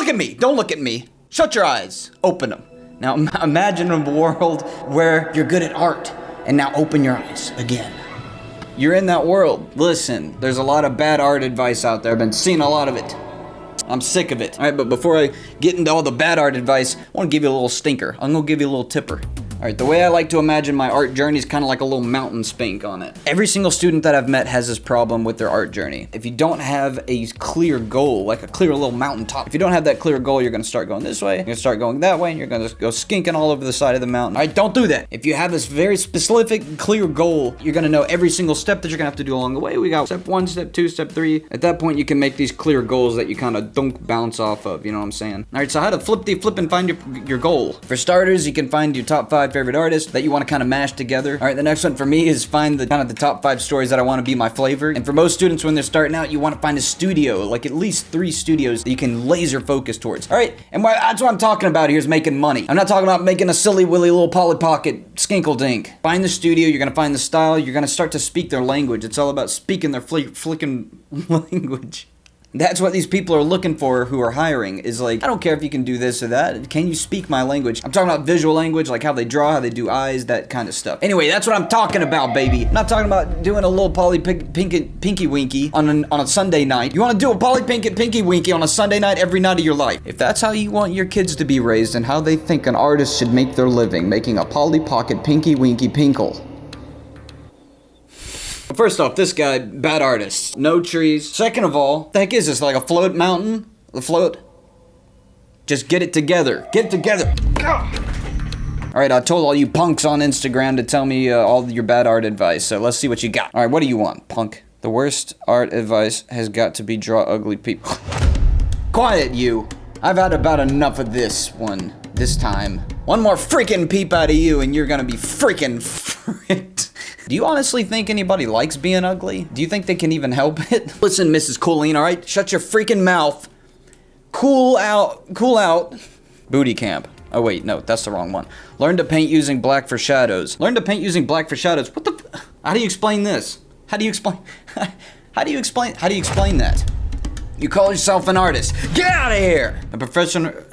Look at me. Don't look at me. Shut your eyes. Open them. Now imagine a world where you're good at art. And now open your eyes again. You're in that world. Listen, there's a lot of bad art advice out there. I've been seeing a lot of it. I'm sick of it. All right, but before I get into all the bad art advice, I want to give you a little stinker. I'm gonna give you a little tipper. All right, the way I like to imagine my art journey is kind of like a little mountain spank on it. Every single student that I've met has this problem with their art journey. If you don't have a clear goal, like a clear little mountaintop, if you don't have that clear goal, you're gonna start going this way, you're gonna start going that way, and you're gonna go skinking all over the side of the mountain. All right, don't do that. If you have this very specific, clear goal, you're gonna know every single step that you're gonna have to do along the way. We got step 1, step 2, step 3. At that point, you can make these clear goals that you kind of don't bounce off of, you know what I'm saying? All right, so how to flip and find your goal. For starters, you can find your top 5 favorite artists that you want to kind of mash together. All right, the next one for me is find the kind of the top 5 stories that I want to be my flavor. And for most students, when they're starting out, you want to find a studio, like at least 3 studios that you can laser focus towards. All right, and that's what I'm talking about here is making money. I'm not talking about making a silly willy little Polly Pocket skinkle dink. Find the studio, you're gonna find the style, you're gonna start to speak their language. It's all about speaking their flicking language. That's what these people are looking for who are hiring, is like, I don't care if you can do this or that. Can you speak my language? I'm talking about visual language, like how they draw, how they do eyes, that kind of stuff. Anyway, that's what I'm talking about, baby. I'm not talking about doing a little Polly Pinky Winky on a Sunday night. You want to do a Polly Pinky Winky on a Sunday night every night of your life. If that's how you want your kids to be raised and how they think an artist should make their living, making a Polly Pocket Pinky Winky Pinkle. First off, this guy, bad artist. No trees. Second of all, the heck is this, like a float mountain? The float? Just get it together. Get it together. Alright, I told all you punks on Instagram to tell me all your bad art advice, so let's see what you got. Alright, what do you want, punk? The worst art advice has got to be draw ugly people. Quiet, you. I've had about enough of this time. One more freaking peep out of you and you're gonna be freaking fricked. Do you honestly think anybody likes being ugly? Do you think they can even help it? Listen, Mrs. Cooline, alright? Shut your freaking mouth. Cool out. Booty camp. Oh wait, no, that's the wrong one. Learn to paint using black for shadows. Learn to paint using black for shadows. What the how do you explain this? How do you explain that? You call yourself an artist. Get out of here! A professor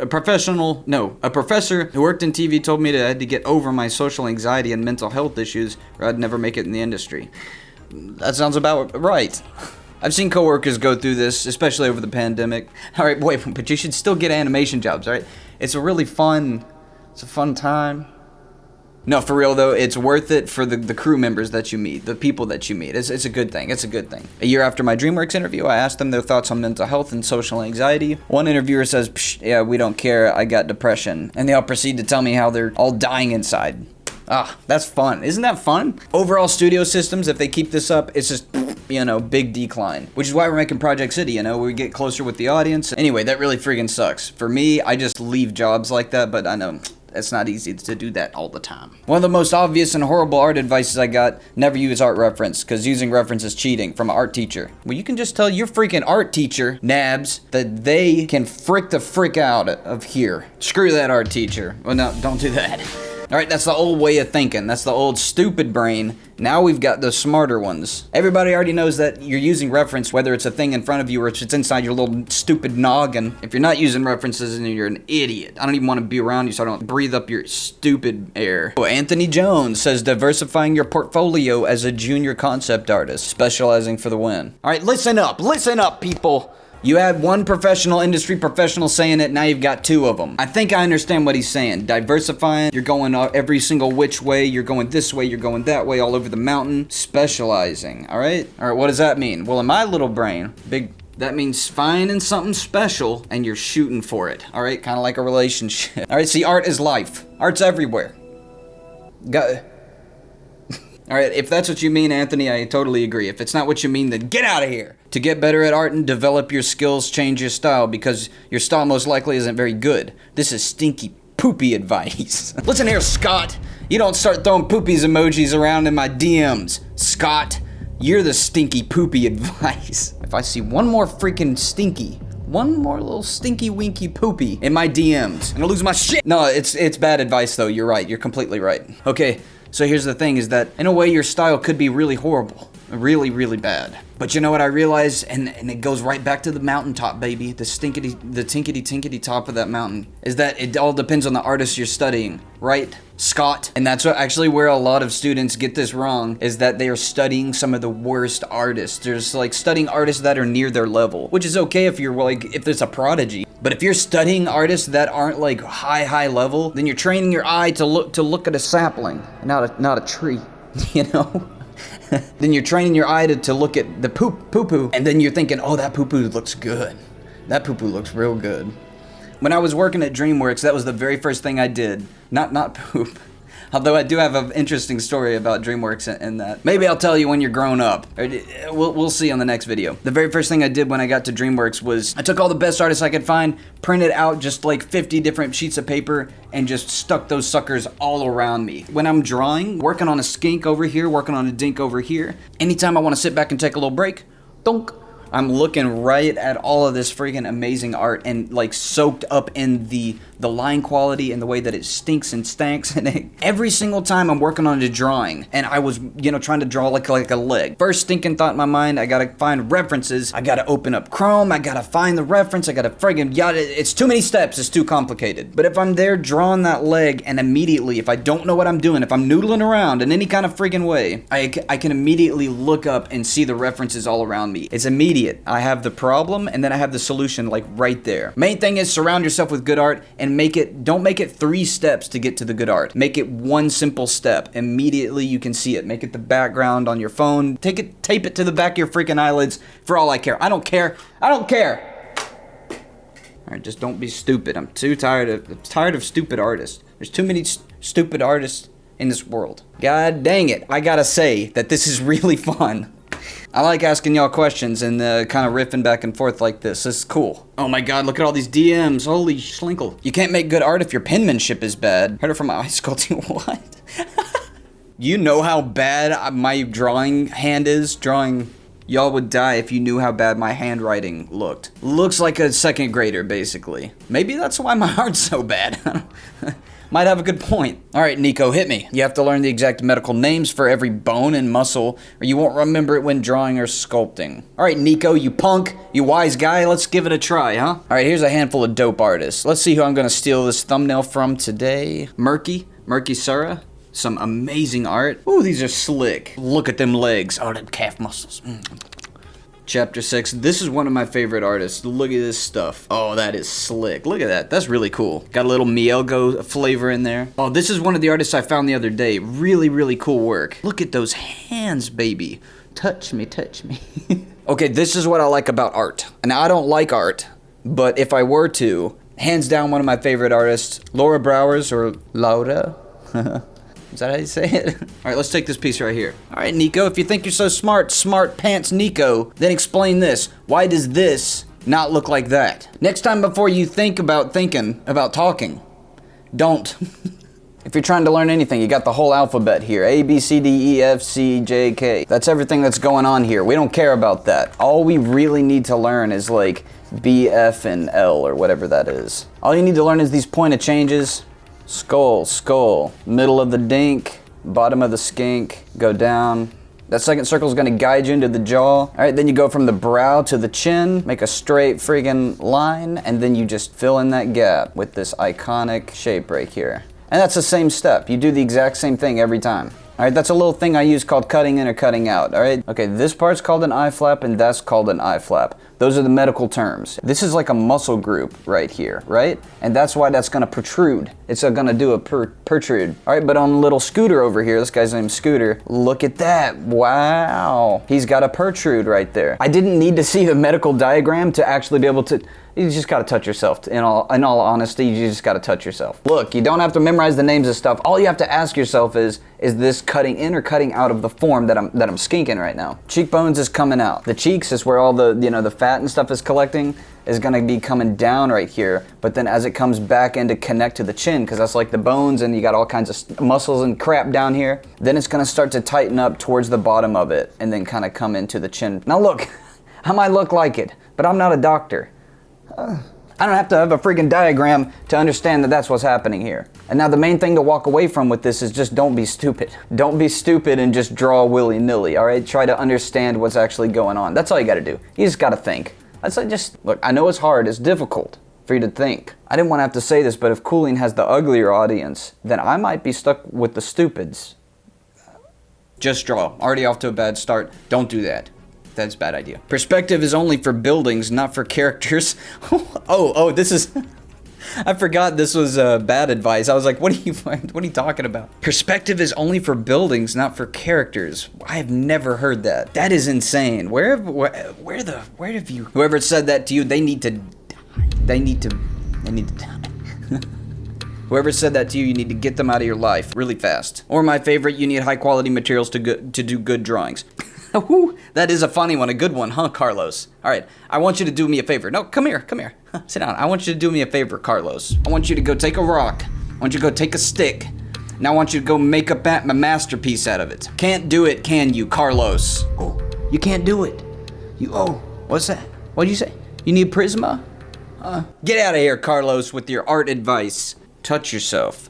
who worked in TV told me that I had to get over my social anxiety and mental health issues or I'd never make it in the industry. That sounds about right. I've seen coworkers go through this, especially over the pandemic. All right, wait, but you should still get animation jobs, all right? It's a fun time. No, for real though, it's worth it for the crew members that you meet, the people that you meet. It's a good thing. It's a good thing. A year after my DreamWorks interview, I asked them their thoughts on mental health and social anxiety. One interviewer says, "Psh, yeah, we don't care. I got depression." And they all proceed to tell me how they're all dying inside. Ah, that's fun. Isn't that fun? Overall studio systems, if they keep this up, it's just, big decline. Which is why we're making Project City, we get closer with the audience. Anyway, that really friggin' sucks. For me, I just leave jobs like that, but I know it's not easy to do that all the time. One of the most obvious and horrible art advices I got, never use art reference, because using reference is cheating, from an art teacher. Well, you can just tell your freaking art teacher, Nabs, that they can frick out of here. Screw that art teacher. Well, no, don't do that. Alright, that's the old way of thinking. That's the old stupid brain. Now we've got the smarter ones. Everybody already knows that you're using reference, whether it's a thing in front of you or it's inside your little stupid noggin. If you're not using references, then you're an idiot. I don't even want to be around you, so I don't breathe up your stupid air. Oh, Anthony Jones says diversifying your portfolio as a junior concept artist, specializing for the win. Alright, listen up, people. You had one industry professional saying it, now you've got 2 of them. I think I understand what he's saying. Diversifying, you're going every single which way, you're going this way, you're going that way, all over the mountain. Specializing, alright? Alright, what does that mean? Well, in my little brain, that means finding something special and you're shooting for it, alright? Kind of like a relationship. Alright, see, art is life. Art's everywhere. Alright, if that's what you mean, Anthony, I totally agree. If it's not what you mean, then get out of here. To get better at art and develop your skills, change your style, because your style most likely isn't very good. This is stinky poopy advice. Listen here, Scott. You don't start throwing poopies emojis around in my DMs. Scott, you're the stinky poopy advice. If I see one more little stinky winky poopy in my DMs, I'm gonna lose my shit. No, it's bad advice though. You're right. You're completely right. Okay. So here's the thing, is that in a way your style could be really horrible. Really, really bad. But you know what I realized, and it goes right back to the mountaintop, baby, the tinkety top of that mountain, is that it all depends on the artist you're studying, right, Scott? And that's actually where a lot of students get this wrong, is that they are studying some of the worst artists. There's like studying artists that are near their level, which is okay if you're like, if there's a prodigy. But if you're studying artists that aren't like high level, then you're training your eye to look at a sapling, not a tree, you know? Then you're training your eye to look at the poo-poo, and then you're thinking, oh, that poo-poo looks good. That poo-poo looks real good. When I was working at DreamWorks, that was the very first thing I did. Not poop. Although I do have an interesting story about DreamWorks and that. Maybe I'll tell you when you're grown up. We'll see on the next video. The very first thing I did when I got to DreamWorks was I took all the best artists I could find, printed out just like 50 different sheets of paper, and just stuck those suckers all around me. When I'm drawing, working on a skink over here, working on a dink over here, anytime I want to sit back and take a little break, donk, I'm looking right at all of this freaking amazing art and like soaked up in the line quality and the way that it stinks and stanks. And every single time I'm working on a drawing and I was, trying to draw like a leg. First thinking thought in my mind, I gotta find references. I gotta open up Chrome. I gotta find the reference. I gotta friggin' it's too many steps. It's too complicated. But if I'm there drawing that leg and immediately, if I don't know what I'm doing, if I'm noodling around in any kind of friggin' way, I can immediately look up and see the references all around me. It's immediate. I have the problem and then I have the solution like right there. Main thing is surround yourself with good art and don't make it 3 steps to get to the good art. Make it one simple step. Immediately you can see it. Make it the background on your phone. Tape it to the back of your freaking eyelids for all I care. I don't care. Alright, just don't be stupid. I'm tired of stupid artists. There's too many stupid artists in this world. God dang it. I gotta say that this is really fun. I like asking y'all questions and kind of riffing back and forth like this. This is cool. Oh my god, look at all these DMs. Holy schlinkle. You can't make good art if your penmanship is bad. Heard it from my ice sculpting. What? You know how bad my drawing hand is? Y'all would die if you knew how bad my handwriting looked. Looks like a 2nd grader, basically. Maybe that's why my art's so bad. Might have a good point. All right, Nico, hit me. You have to learn the exact medical names for every bone and muscle, or you won't remember it when drawing or sculpting. All right, Nico, you punk, you wise guy, let's give it a try, huh? All right, here's a handful of dope artists. Let's see who I'm gonna steal this thumbnail from today. Murky Sura. Some amazing art. Ooh, these are slick. Look at them legs. Oh, them calf muscles. Chapter 6. This is one of my favorite artists. Look at this stuff. Oh, that is slick. Look at that. That's really cool. Got a little Mielgo flavor in there. Oh, this is one of the artists I found the other day. Really, really cool work. Look at those hands, baby. Touch me. Okay, this is what I like about art. And I don't like art, but if I were to, hands down one of my favorite artists, Laura Browers, or Laura. Is that how you say it? All right, let's take this piece right here. All right, Nico, if you think you're so smart pants Nico, then explain this. Why does this not look like that? Next time before you think about talking, don't. If you're trying to learn anything, you got the whole alphabet here. A, B, C, D, E, F, C, J, K. That's everything that's going on here. We don't care about that. All we really need to learn is like B, F, and L, or whatever that is. All you need to learn is these point of changes. Skull, middle of the dink, bottom of the skink, go down. That second circle is gonna guide you into the jaw. All right, then you go from the brow to the chin, make a straight friggin' line, and then you just fill in that gap with this iconic shape right here. And that's the same step. You do the exact same thing every time. All right, that's a little thing I use called cutting in or cutting out, all right? Okay, this part's called an eye flap and that's called an eye flap. Those are the medical terms. This is like a muscle group right here, right? And that's why that's gonna protrude. It's gonna do a protrude. All right, but on little Scooter over here, this guy's named Scooter, look at that, wow. He's got a protrude right there. I didn't need to see the medical diagram to actually be able to, you just gotta touch yourself. In all honesty, you just gotta touch yourself. Look, you don't have to memorize the names of stuff. All you have to ask yourself is this cutting in or cutting out of the form that I'm skinking right now? Cheekbones is coming out. The cheeks is where all the, the fat and stuff is collecting, is gonna be coming down right here. But then as it comes back in to connect to the chin, because that's like the bones and you got all kinds of muscles and crap down here, then it's gonna start to tighten up towards the bottom of it and then kind of come into the chin. Now look, I might look like it, but I'm not a doctor. I don't have to have a freaking diagram to understand that that's what's happening here. And now the main thing to walk away from with this is just don't be stupid. Don't be stupid and just draw willy-nilly, all right? Try to understand what's actually going on. That's all you gotta do. You just gotta think. That's like look, I know it's hard, it's difficult for you to think. I didn't want to have to say this, but if Cooling has the uglier audience, then I might be stuck with the stupids. Just draw. Already off to a bad start. Don't do that. That's a bad idea. Perspective is only for buildings, not for characters. This is... I forgot this was bad advice. I was like, what are you talking about? Perspective is only for buildings, not for characters. I have never heard that. That is insane. Where have you... Whoever said that to you, they need to die. Whoever said that to you, you need to get them out of your life really fast. Or my favorite, you need high quality materials to do good drawings. That is a funny one, a good one, huh, Carlos? All right, I want you to do me a favor. No, come here. Sit down. I want you to do me a favor, Carlos. I want you to go take a rock. I want you to go take a stick. Now I want you to go make a masterpiece out of it. Can't do it, can you, Carlos? Oh, you can't do it. What's that? What'd you say? You need Prisma? Get out of here, Carlos, with your art advice. Touch yourself.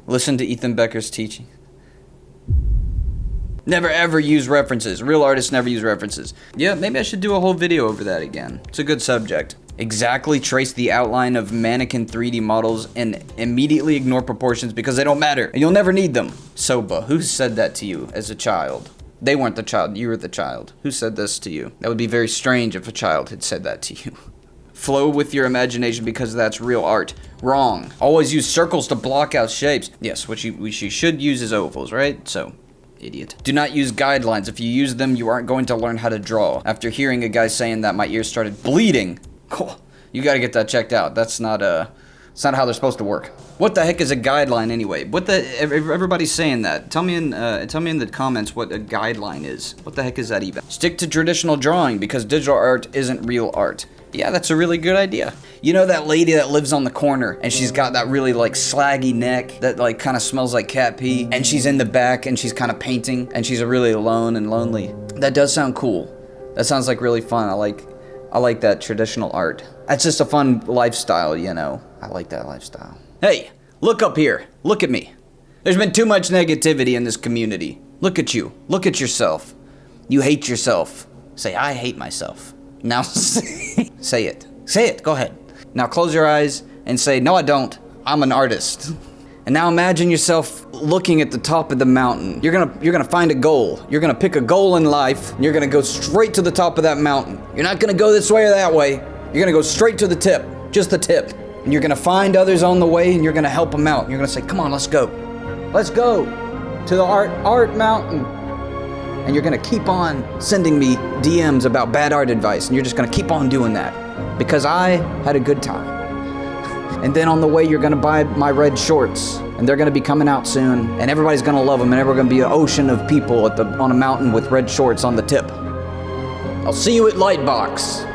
Listen to Ethan Becker's teaching. Never ever use references. Real artists never use references. Yeah, maybe I should do a whole video over that again. It's a good subject. Exactly trace the outline of mannequin 3D models and immediately ignore proportions because they don't matter and you'll never need them. Soba, who said that to you as a child? They weren't the child, you were the child. Who said this to you? That would be very strange if a child had said that to you. Flow with your imagination because that's real art. Wrong. Always use circles to block out shapes. Yes, what you should use is ovals, right? So, idiot. Do not use guidelines. If you use them, you aren't going to learn how to draw. After hearing a guy saying that, my ears started bleeding. Cool. You gotta get that checked out. That's not how they're supposed to work. What the heck is a guideline anyway? Everybody's saying that. Tell me in the comments what a guideline is. What the heck is that even? Stick to traditional drawing because digital art isn't real art. Yeah, that's a really good idea. You know that lady that lives on the corner and she's got that really like slaggy neck that like kind of smells like cat pee and she's in the back and she's kind of painting and she's really alone and lonely. That does sound cool. That sounds like really fun. I like that traditional art. That's just a fun lifestyle, you know. I like that lifestyle. Hey, look up here. Look at me. There's been too much negativity in this community. Look at you. Look at yourself. You hate yourself. Say, I hate myself. Now say it. Say it. Go ahead. Now close your eyes and say, no, I don't. I'm an artist. And now imagine yourself looking at the top of the mountain. You're gonna find a goal. You're gonna pick a goal in life, and you're gonna go straight to the top of that mountain. You're not gonna go this way or that way. You're gonna go straight to the tip, just the tip. And you're gonna find others on the way, and you're gonna help them out. And you're gonna say, come on, let's go. Let's go to the art mountain. And you're gonna keep on sending me DMs about bad art advice, and you're just gonna keep on doing that. Because I had a good time. And then on the way, you're gonna buy my red shorts, and they're gonna be coming out soon, and everybody's gonna love them, and everyone's gonna be an ocean of people on a mountain with red shorts on the tip. I'll see you at Lightbox.